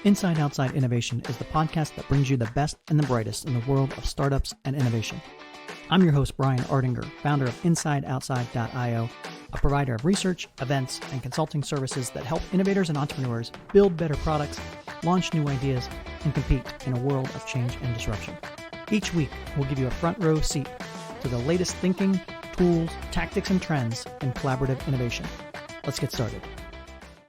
Inside Outside Innovation is the podcast that brings you the best and the brightest in the world of startups and innovation. I'm your host, Brian Ardinger, founder of InsideOutside.io, a provider of research, events, and consulting services that help innovators and entrepreneurs build better products, launch new ideas, and compete in a world of change and disruption. Each week, we'll give you a front row seat to the latest thinking, tools, tactics, and trends in collaborative innovation. Let's get started.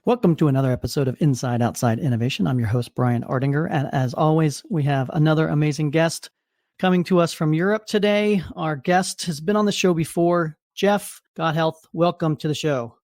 Welcome to another episode of Inside Outside Innovation. I'm your host, Brian Ardinger, and as always, we have another amazing guest coming to us from Europe today. Our guest has been on the show before, Jeff Gothelf. Welcome to the show.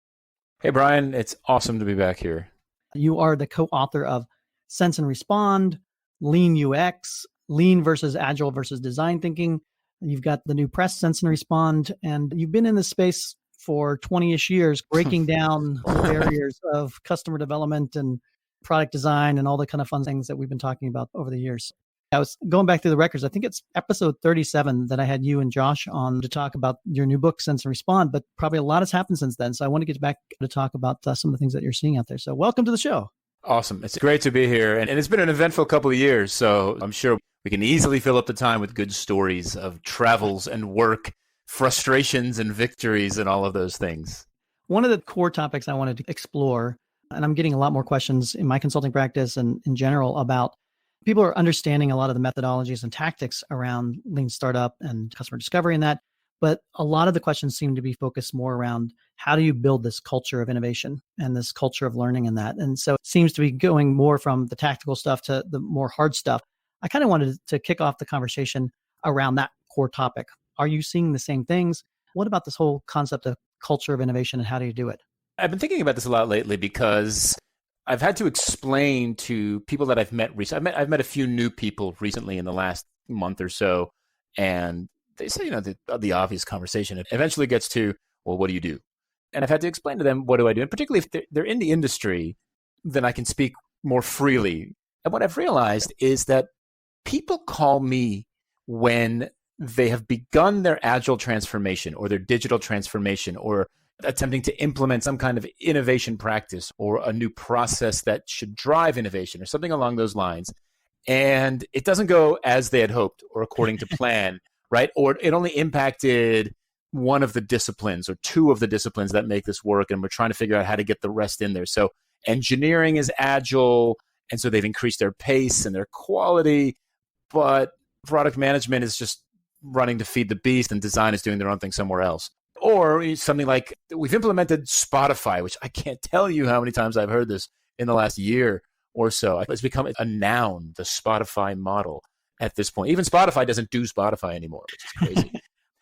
Hey, Brian. It's awesome to be back here. You are the co-author of Sense and Respond, Lean UX, Lean versus Agile versus Design Thinking. You've got the new press, Sense and Respond, and you've been in this space for 20-ish years, breaking down the barriers of customer development and product design and all the kind of fun things that we've been talking about over the years. I was going back through the records. I think it's episode 37 that I had you and Josh on to talk about your new book, Sense and Respond, but probably a lot has happened since then. So I want to get back to talk about some of the things that you're seeing out there. So welcome to the show. Awesome. It's great to be here. And it's been an eventful couple of years. So I'm sure we can easily fill up the time with good stories of travels and work, frustrations and victories and all of those things. One of the core topics I wanted to explore, and I'm getting a lot more questions in my consulting practice and in general about people are understanding a lot of the methodologies and tactics around lean startup and customer discovery and that, but a lot of the questions seem to be focused more around how do you build this culture of innovation and this culture of learning and that. And so it seems to be going more from the tactical stuff to the more hard stuff. I kind of wanted to kick off the conversation around that core topic. Are you seeing the same things? What about this whole concept of culture of innovation and how do you do it? I've been thinking about this a lot lately because I've had to explain to people that I've met recently. I've met a few new people recently in the last month or so, and they say, the obvious conversation. It eventually gets to, well, what do you do? And I've had to explain to them, what do I do? And particularly if they're in the industry, then I can speak more freely. And what I've realized is that people call me when they have begun their agile transformation or their digital transformation or attempting to implement some kind of innovation practice or a new process that should drive innovation or something along those lines. And it doesn't go as they had hoped or according to plan, right? Or it only impacted one of the disciplines or two of the disciplines that make this work. And we're trying to figure out how to get the rest in there. So engineering is agile. And so they've increased their pace and their quality, but product management is just running to feed the beast and design is doing their own thing somewhere else. Or something like we've implemented Spotify, which I can't tell you how many times I've heard this in the last year or so. It's become a noun, the Spotify model at this point. Even Spotify doesn't do Spotify anymore, which is crazy.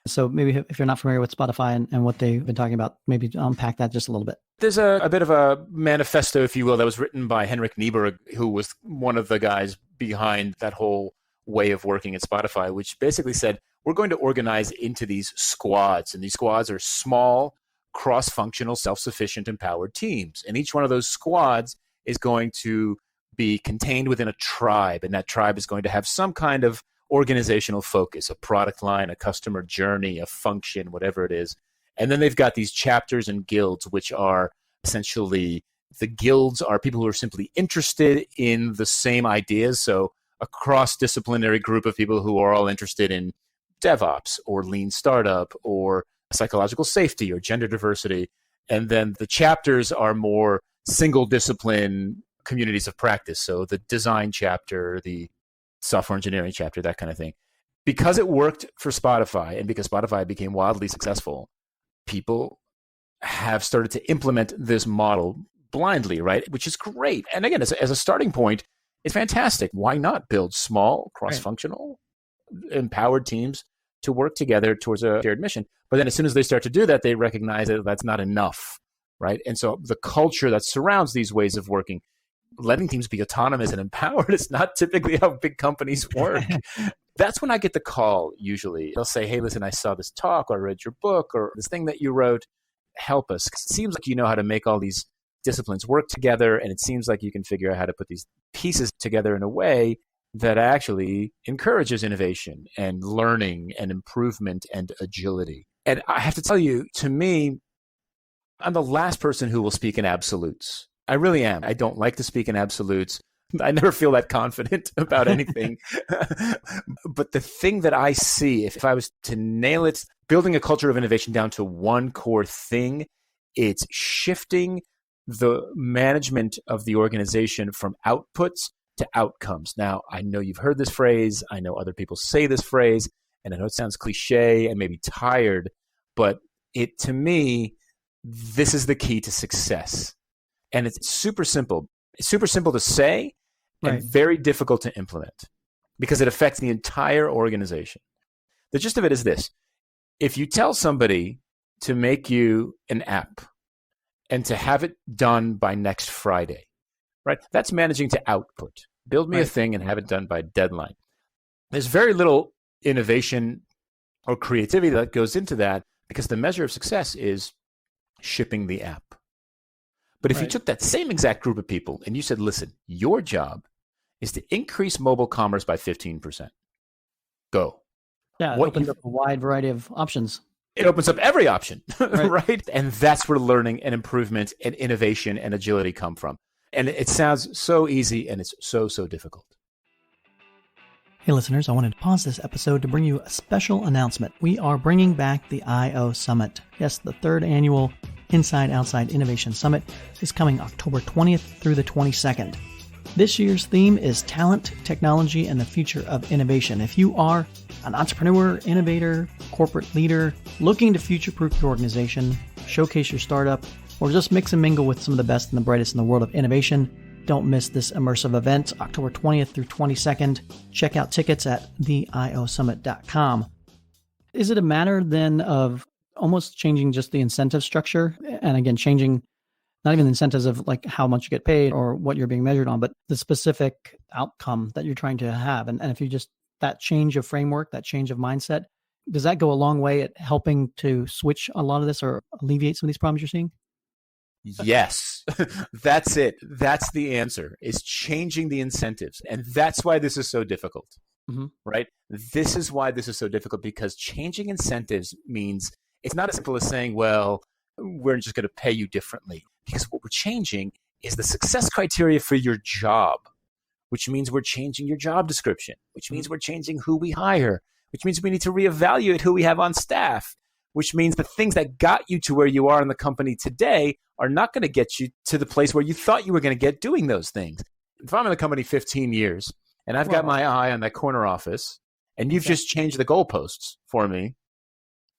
So maybe if you're not familiar with Spotify and what they've been talking about, maybe unpack that just a little bit. There's a bit of a manifesto, if you will, that was written by Henrik Niebuhr, who was one of the guys behind that whole way of working at Spotify, which basically said, we're going to organize into these squads. And these squads are small, cross-functional, self-sufficient, empowered teams. And each one of those squads is going to be contained within a tribe. And that tribe is going to have some kind of organizational focus, a product line, a customer journey, a function, whatever it is. And then they've got these chapters and guilds, which are essentially, the guilds are people who are simply interested in the same ideas. So a cross-disciplinary group of people who are all interested in DevOps or lean startup or psychological safety or gender diversity. And then the chapters are more single discipline communities of practice. So the design chapter, the software engineering chapter, that kind of thing. Because it worked for Spotify and because Spotify became wildly successful, people have started to implement this model blindly, right? Which is great. And again, as a starting point, it's fantastic. Why not build small, cross-functional, empowered teams to work together towards a shared mission? But then as soon as they start to do that, they recognize that that's not enough, right? And so the culture that surrounds these ways of working, letting teams be autonomous and empowered is not typically how big companies work. That's when I get the call usually. They'll say, hey, listen, I saw this talk or I read your book or this thing that you wrote. Help us. 'Cause it seems like you know how to make all these disciplines work together, and it seems like you can figure out how to put these pieces together in a way that actually encourages innovation and learning and improvement and agility. And I have to tell you, to me, I'm the last person who will speak in absolutes. I really am. I don't like to speak in absolutes. I never feel that confident about anything. But the thing that I see, if I was to nail it, building a culture of innovation down to one core thing, it's shifting the management of the organization from outputs to outcomes. Now, I know you've heard this phrase. I know other people say this phrase, and I know it sounds cliche and maybe tired, but to me, this is the key to success. And it's super simple. It's super simple to say and very difficult to implement because it affects the entire organization. The gist of it is this. If you tell somebody to make you an app and to have it done by next Friday, right? That's managing to output. Build me a thing and have it done by deadline. There's very little innovation or creativity that goes into that because the measure of success is shipping the app. But if you took that same exact group of people and you said, listen, your job is to increase mobile commerce by 15%. Go. Yeah, it opens up a wide variety of options. It opens up every option, right? And that's where learning and improvement and innovation and agility come from. And it sounds so easy and it's so, so difficult. Hey listeners, I wanted to pause this episode to bring you a special announcement. We are bringing back the I/O Summit. Yes, the third annual Inside Outside Innovation Summit is coming October 20th through the 22nd. This year's theme is talent, technology, and the future of innovation. If you are an entrepreneur, innovator, corporate leader, looking to future-proof your organization, showcase your startup, or just mix and mingle with some of the best and the brightest in the world of innovation, don't miss this immersive event, October 20th through 22nd. Check out tickets at theiosummit.com. Is it a matter then of almost changing just the incentive structure? And again, changing not even the incentives of like how much you get paid or what you're being measured on, but the specific outcome that you're trying to have. And if you just, that change of framework, that change of mindset, does that go a long way at helping to switch a lot of this or alleviate some of these problems you're seeing? Yes, that's it. That's the answer, is changing the incentives. And that's why this is so difficult, right? This is why this is so difficult, because changing incentives means it's not as simple as saying, well, we're just going to pay you differently. Because what we're changing is the success criteria for your job, which means we're changing your job description, which means we're changing who we hire, which means we need to reevaluate who we have on staff, which means the things that got you to where you are in the company today are not going to get you to the place where you thought you were going to get doing those things. If I'm in the company 15 years and I've got my eye on that corner office and you've just changed the goalposts for me.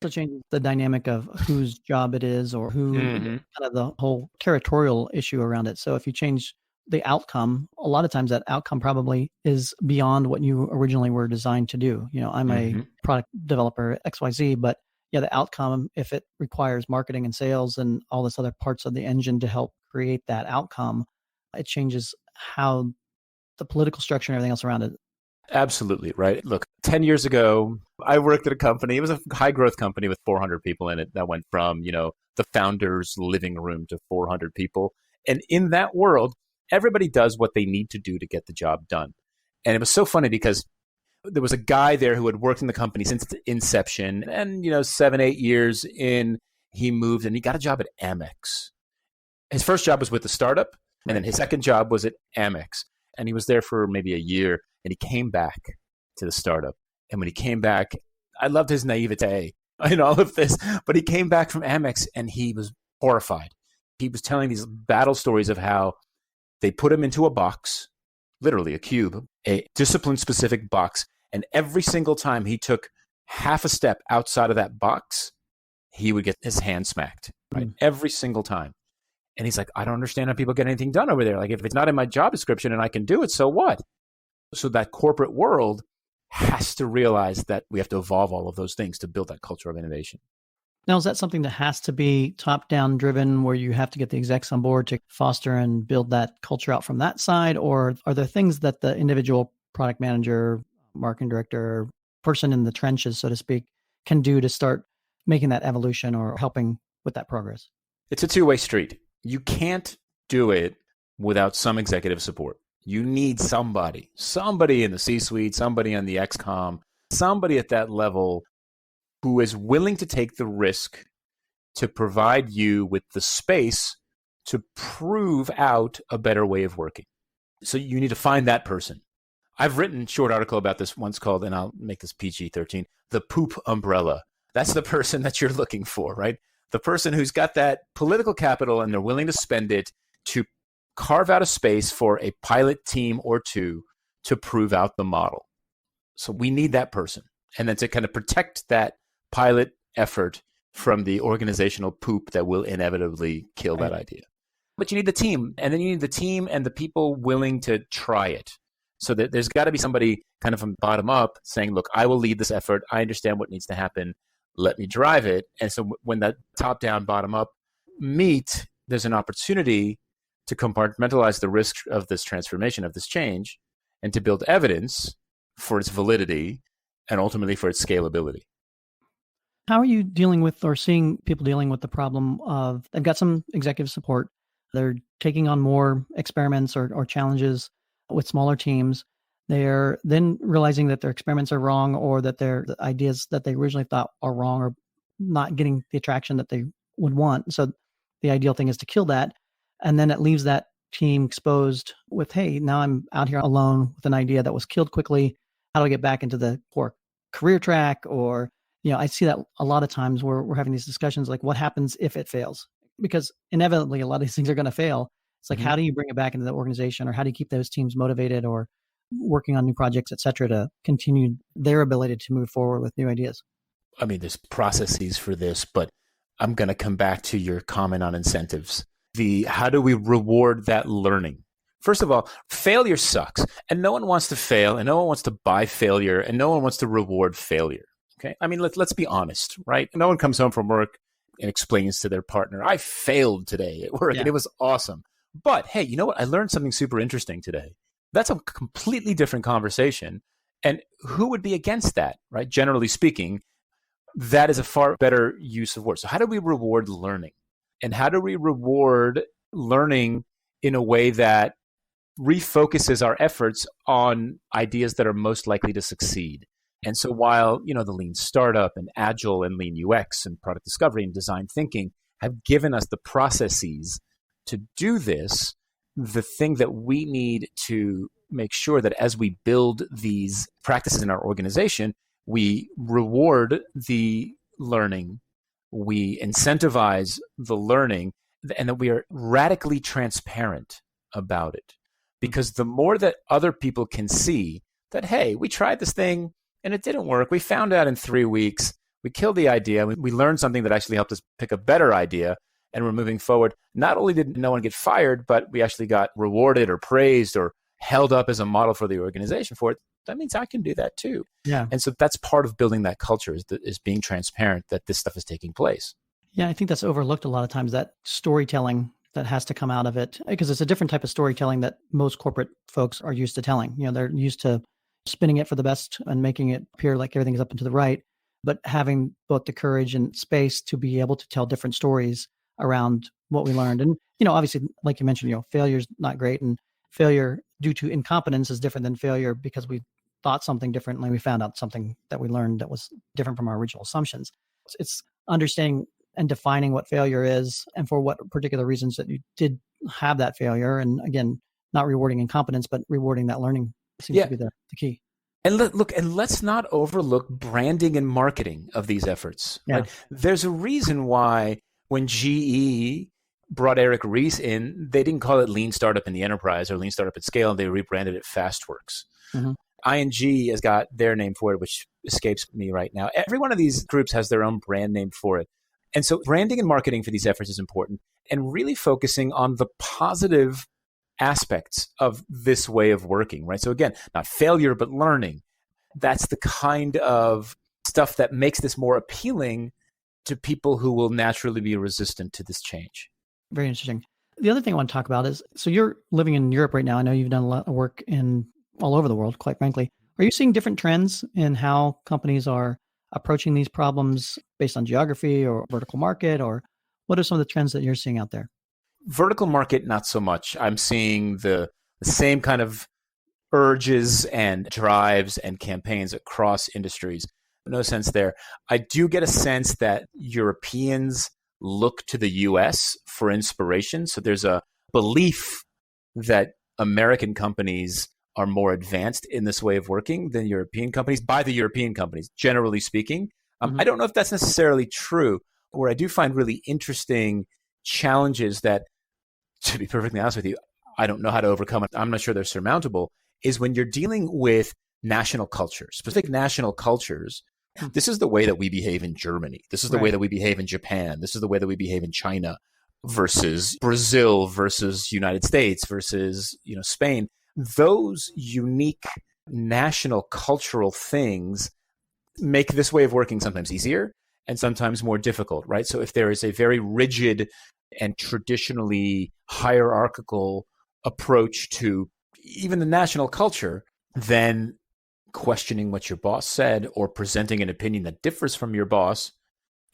So change the dynamic of whose job it is or who, kind of the whole territorial issue around it. So if you change the outcome, a lot of times that outcome probably is beyond what you originally were designed to do. You know, I'm a product developer XYZ, but yeah, the outcome, if it requires marketing and sales and all this other parts of the engine to help create that outcome, it changes how the political structure and everything else around it. Absolutely, right. Look, 10 years ago, I worked at a company. It was a high growth company with 400 people in it that went from, the founder's living room to 400 people. And in that world, everybody does what they need to do to get the job done. And it was so funny because there was a guy there who had worked in the company since inception. And, 7, 8 years in, he moved and he got a job at Amex. His first job was with the startup. And then his second job was at Amex. And he was there for maybe a year. And he came back to the startup. And when he came back, I loved his naivete in all of this. But he came back from Amex and he was horrified. He was telling these battle stories of how they put him into a box, literally a cube, a discipline-specific box. And every single time he took half a step outside of that box, he would get his hand smacked, right? Every single time. And he's like, I don't understand how people get anything done over there. Like, if it's not in my job description and I can do it, so what? So that corporate world has to realize that we have to evolve all of those things to build that culture of innovation. Now, is that something that has to be top-down driven where you have to get the execs on board to foster and build that culture out from that side? Or are there things that the individual product manager, marketing director, person in the trenches, so to speak, can do to start making that evolution or helping with that progress? It's a two-way street. You can't do it without some executive support. You need somebody in the C-suite, somebody on the XCOM, somebody at that level who is willing to take the risk to provide you with the space to prove out a better way of working. So you need to find that person. I've written a short article about this once called, and I'll make this PG-13, the poop umbrella. That's the person that you're looking for, right? The person who's got that political capital and they're willing to spend it to carve out a space for a pilot team or two to prove out the model. So we need that person. And then to kind of protect that pilot effort from the organizational poop that will inevitably kill that idea. But you need the team. And then you need the team and the people willing to try it. So that there's got to be somebody kind of from bottom up saying, look, I will lead this effort. I understand what needs to happen. Let me drive it. And so when that top down, bottom up meet, there's an opportunity to compartmentalize the risk of this transformation, of this change, and to build evidence for its validity and ultimately for its scalability. How are you dealing with or seeing people dealing with the problem of they've got some executive support, they're taking on more experiments or challenges with smaller teams. They're then realizing that their experiments are wrong or that the ideas that they originally thought are wrong or not getting the traction that they would want. So the ideal thing is to kill that. And then it leaves that team exposed with, hey, now I'm out here alone with an idea that was killed quickly. How do I get back into the core career track? Or, I see that a lot of times where we're having these discussions like what happens if it fails? Because inevitably a lot of these things are going to fail. It's like, how do you bring it back into the organization, or how do you keep those teams motivated or working on new projects, et cetera, to continue their ability to move forward with new ideas? I mean, there's processes for this, but I'm going to come back to your comment on incentives. How do we reward that learning? First of all, failure sucks, and no one wants to fail, and no one wants to buy failure, and no one wants to reward failure. Okay, I mean, let's be honest, right? No one comes home from work and explains to their partner, "I failed today at work, and it was awesome." But hey, you know what? I learned something super interesting today. That's a completely different conversation. And who would be against that, right? Generally speaking, that is a far better use of words. So how do we reward learning? And how do we reward learning in a way that refocuses our efforts on ideas that are most likely to succeed? And so while, the lean startup and Agile and lean UX and product discovery and design thinking have given us the processes to do this, the thing that we need to make sure that as we build these practices in our organization, we reward the learning, we incentivize the learning, and that we are radically transparent about it. Because the more that other people can see that, hey, we tried this thing and it didn't work. We found out in 3 weeks, we killed the idea. We learned something that actually helped us pick a better idea, and we're moving forward. Not only did no one get fired, but we actually got rewarded or praised or held up as a model for the organization for it. That means I can do that too. Yeah. And so that's part of building that culture is being transparent that this stuff is taking place. Yeah, I think that's overlooked a lot of times, that storytelling that has to come out of it, because it's a different type of storytelling that most corporate folks are used to telling. They're used to spinning it for the best and making it appear like everything's up and to the right, but having both the courage and space to be able to tell different stories around what we learned. And, obviously, like you mentioned, failure's not great, and failure due to incompetence is different than failure because we thought something differently. We found out something that we learned that was different from our original assumptions. It's understanding and defining what failure is and for what particular reasons that you did have that failure. And again, not rewarding incompetence, but rewarding that learning seems to be the key. And let's not overlook branding and marketing of these efforts. Yeah. Right? There's a reason why when GE brought Eric Ries in, they didn't call it Lean Startup in the Enterprise or Lean Startup at Scale, and they rebranded it FastWorks. Mm-hmm. ING has got their name for it, which escapes me right now. Every one of these groups has their own brand name for it. And so branding and marketing for these efforts is important, and really focusing on the positive aspects of this way of working, right? So again, not failure, but learning. That's the kind of stuff that makes this more appealing to people who will naturally be resistant to this change. Very interesting. The other thing I want to talk about is, so you're living in Europe right now. I know you've done a lot of work all over the world, quite frankly. Are you seeing different trends in how companies are approaching these problems based on geography or vertical market, or what are some of the trends that you're seeing out there? Vertical market, not so much. I'm seeing the same kind of urges and drives and campaigns across industries. No sense there. I do get a sense that Europeans look to the US for inspiration. So there's a belief that American companies are more advanced in this way of working than European companies, by the European companies, generally speaking. I don't know if that's necessarily true. Where I do find really interesting challenges that, to be perfectly honest with you, I don't know how to overcome. I'm not sure they're surmountable, is when you're dealing with national cultures, specific national cultures. This is the way that we behave in Germany. This is the way that we behave in Japan. This is the way that we behave in China versus Brazil versus United States versus, Spain. Those unique national cultural things make this way of working sometimes easier and sometimes more difficult, right? So if there is a very rigid and traditionally hierarchical approach to even the national culture, then questioning what your boss said or presenting an opinion that differs from your boss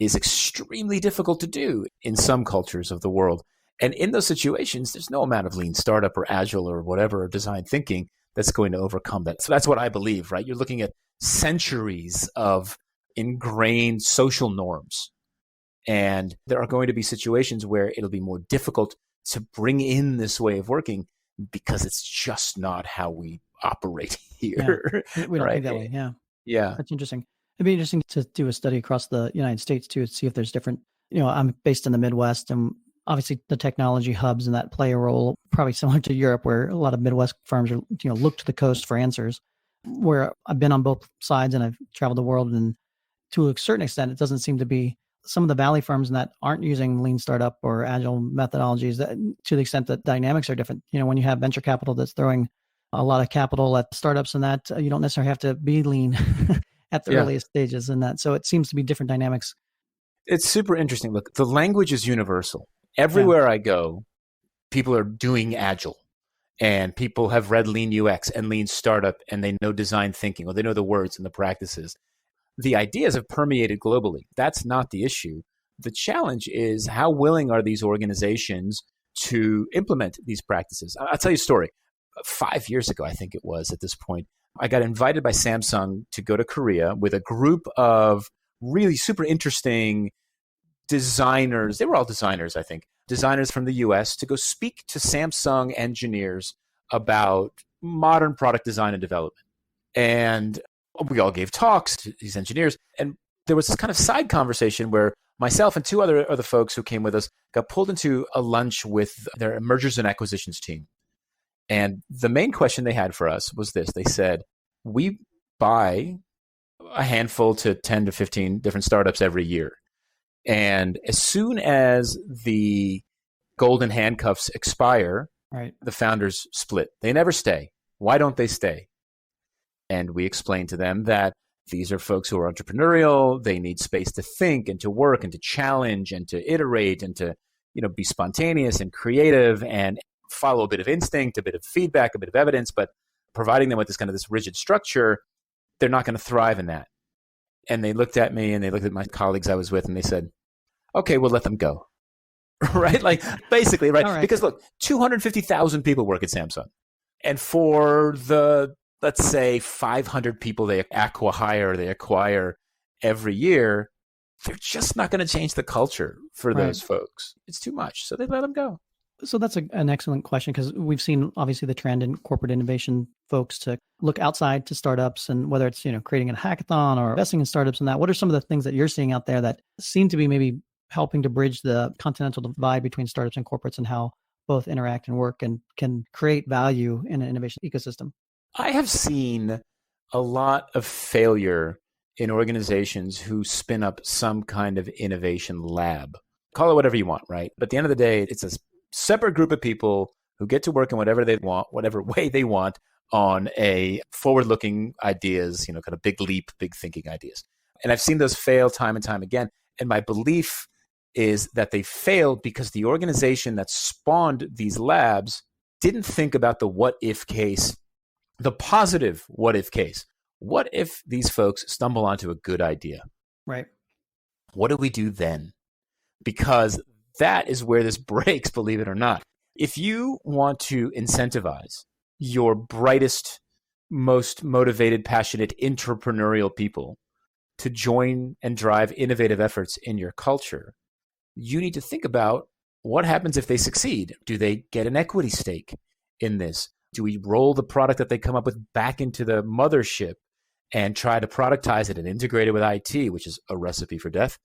is extremely difficult to do in some cultures of the world. And in those situations, there's no amount of lean startup or agile or whatever, or design thinking that's going to overcome that. So that's what I believe, right? You're looking at centuries of ingrained social norms. And there are going to be situations where it'll be more difficult to bring in this way of working because it's just not how we operate here. Yeah. We don't think that way. Yeah. Yeah. That's interesting. It'd be interesting to do a study across the United States too, to see if there's different, I'm based in the Midwest, and obviously the technology hubs and that play a role, probably similar to Europe, where a lot of Midwest firms are, look to the coast for answers. Where I've been on both sides and I've traveled the world, and to a certain extent, it doesn't seem to be some of the Valley firms that aren't using lean startup or agile methodologies, that to the extent that dynamics are different. When you have venture capital that's throwing a lot of capital at startups, and that you don't necessarily have to be lean at the earliest stages in that. So it seems to be different dynamics. It's super interesting. Look, the language is universal. Everywhere I go, people are doing agile, and people have read lean UX and lean startup, and they know design thinking, or they know the words and the practices. The ideas have permeated globally. That's not the issue. The challenge is, how willing are these organizations to implement these practices? I'll tell you a story. 5 years ago, I think it was at this point, I got invited by Samsung to go to Korea with a group of really super interesting designers. They were all designers, I think. Designers from the US, to go speak to Samsung engineers about modern product design and development. And we all gave talks to these engineers. And there was this kind of side conversation where myself and two other folks who came with us got pulled into a lunch with their mergers and acquisitions team. And the main question they had for us was this. They said, we buy a handful to 10 to 15 different startups every year. And as soon as the golden handcuffs expire, the founders split. They never stay. Why don't they stay? And we explained to them that these are folks who are entrepreneurial. They need space to think and to work and to challenge and to iterate and to, be spontaneous and creative and follow a bit of instinct, a bit of feedback, a bit of evidence, but providing them with this rigid structure, they're not going to thrive in that. And they looked at me and they looked at my colleagues I was with, and they said, okay, we'll let them go. Right? Like, basically, right? Because look, 250,000 people work at Samsung. And for the, let's say, 500 people they acquire every year, they're just not going to change the culture for those folks. It's too much. So they let them go. So that's an excellent question, because we've seen obviously the trend in corporate innovation folks to look outside to startups, and whether it's, creating a hackathon or investing in startups and that, what are some of the things that you're seeing out there that seem to be maybe helping to bridge the continental divide between startups and corporates, and how both interact and work and can create value in an innovation ecosystem? I have seen a lot of failure in organizations who spin up some kind of innovation lab. Call it whatever you want, right? But at the end of the day, it's a separate group of people who get to work in whatever they want, whatever way they want, on a forward-looking ideas, kind of big leap, big thinking ideas. And I've seen those fail time and time again. And my belief is that they failed because the organization that spawned these labs didn't think about the what-if case, the positive what-if case. What if these folks stumble onto a good idea? Right. What do we do then? Because that is where this breaks, believe it or not. If you want to incentivize your brightest, most motivated, passionate, entrepreneurial people to join and drive innovative efforts in your culture, you need to think about what happens if they succeed. Do they get an equity stake? in this? Do we roll the product that they come up with back into the mothership and try to productize it and integrate it with IT, which is a recipe for death?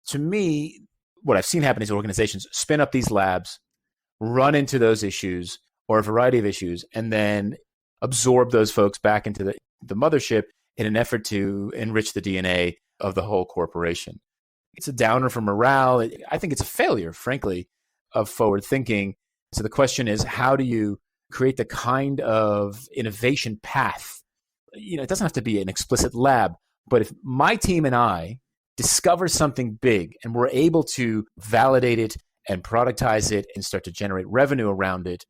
To me, what I've seen happen is organizations spin up these labs, run into those issues or a variety of issues, and then absorb those folks back into the mothership in an effort to enrich the DNA of the whole corporation. It's a downer for morale. I think it's a failure, frankly, of forward thinking. So the question is, how do you create the kind of innovation path? It doesn't have to be an explicit lab, but if my team and I discover something big and we're able to validate it and productize it and start to generate revenue around it,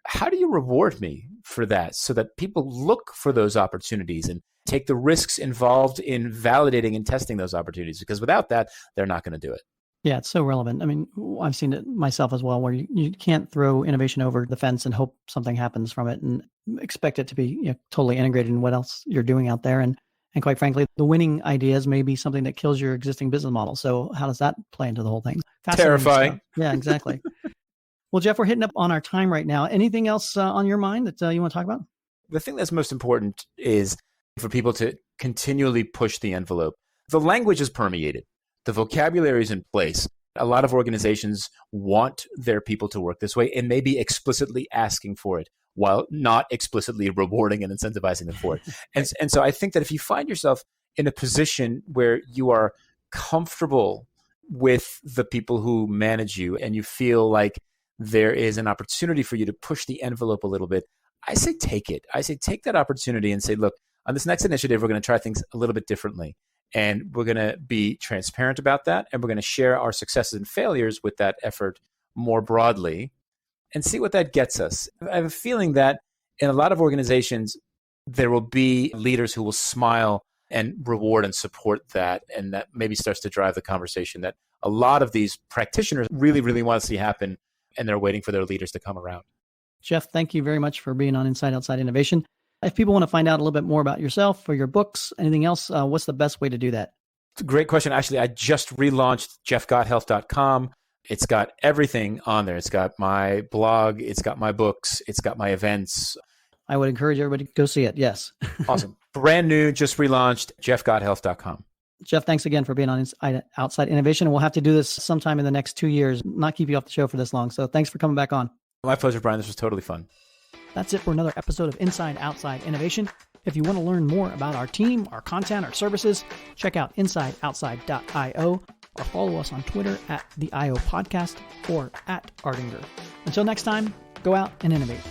how do you reward me for that so that people look for those opportunities and take the risks involved in validating and testing those opportunities? Because without that, they're not going to do it. Yeah, it's so relevant. I mean, I've seen it myself as well, where you can't throw innovation over the fence and hope something happens from it and expect it to be totally integrated in what else you're doing out there. And quite frankly, the winning ideas may be something that kills your existing business model. So how does that play into the whole thing? Terrifying. Stuff. Yeah, exactly. Well, Jeff, we're hitting up on our time right now. Anything else on your mind that you want to talk about? The thing that's most important is for people to continually push the envelope. The language is permeated. The vocabulary is in place. A lot of organizations want their people to work this way and maybe explicitly asking for it while not explicitly rewarding and incentivizing them for it. And so I think that if you find yourself in a position where you are comfortable with the people who manage you and you feel like there is an opportunity for you to push the envelope a little bit, I say take it. I say take that opportunity and say, look, on this next initiative, we're going to try things a little bit differently. And we're going to be transparent about that. And we're going to share our successes and failures with that effort more broadly and see what that gets us. I have a feeling that in a lot of organizations, there will be leaders who will smile and reward and support that. And that maybe starts to drive the conversation that a lot of these practitioners really, really want to see happen. And they're waiting for their leaders to come around. Jeff, thank you very much for being on Inside Outside Innovation. If people want to find out a little bit more about yourself or your books, anything else, what's the best way to do that? It's a great question. Actually, I just relaunched jeffgothelf.com. It's got everything on there. It's got my blog. It's got my books. It's got my events. I would encourage everybody to go see it. Yes. Awesome. Brand new, just relaunched, jeffgothelf.com. Jeff, thanks again for being on Inside Outside Innovation. We'll have to do this sometime in the next 2 years, not keep you off the show for this long. So thanks for coming back on. My pleasure, Brian. This was totally fun. That's it for another episode of Inside Outside Innovation. If you want to learn more about our team, our content, our services, check out InsideOutside.io or follow us on Twitter at the IO Podcast or at Ardinger. Until next time, go out and innovate.